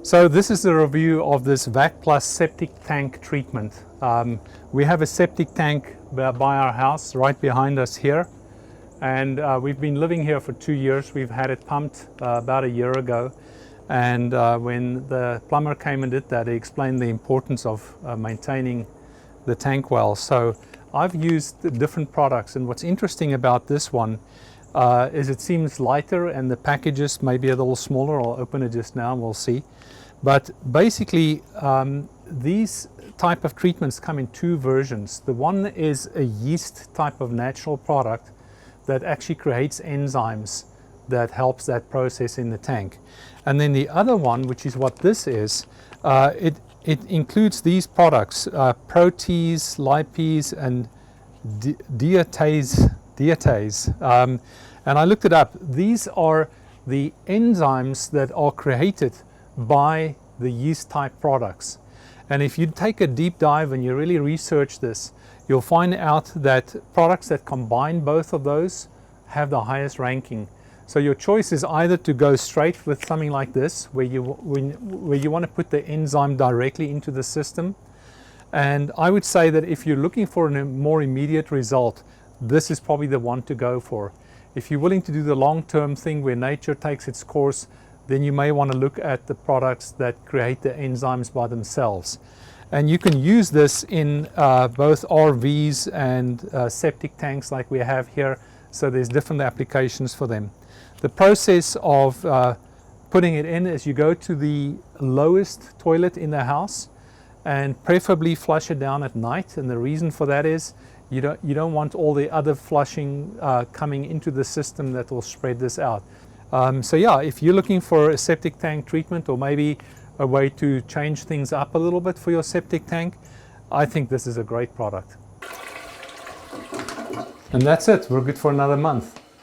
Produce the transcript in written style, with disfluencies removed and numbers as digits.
So this is the review of this Vacplus Septic Tank Treatment. We have a septic tank by our house right behind us here, and we've been living here for 2 years. We've had it pumped about a year ago, and when the plumber came and did that, he explained the importance of maintaining the tank well. So I've used different products, and what's interesting about this one is it seems lighter and the packages may be a little smaller. I'll open it just now and we'll see. But basically these type of treatments come in two versions. The one is a yeast type of natural product that actually creates enzymes that helps that process in the tank. And then the other one, which is what this is, it includes these products, protease, lipase, and diatase. And I looked it up. These are the enzymes that are created by the yeast type products. And if you take a deep dive and you really research this, you'll find out that products that combine both of those have the highest ranking. So your choice is either to go straight with something like this, where you want to put the enzyme directly into the system. And I would say that if you're looking for a more immediate result, this is probably the one to go for. If you're willing to do the long-term thing where nature takes its course, then you may want to look at the products that create the enzymes by themselves. And you can use this in both RVs and septic tanks like we have here, so there's different applications for them. The process of putting it in is you go to the lowest toilet in the house and preferably flush it down at night, and the reason for that is you don't want all the other flushing coming into the system that will spread this out. So yeah, if you're looking for a septic tank treatment or maybe a way to change things up a little bit for your septic tank, I think this is a great product. And that's it, we're good for another month.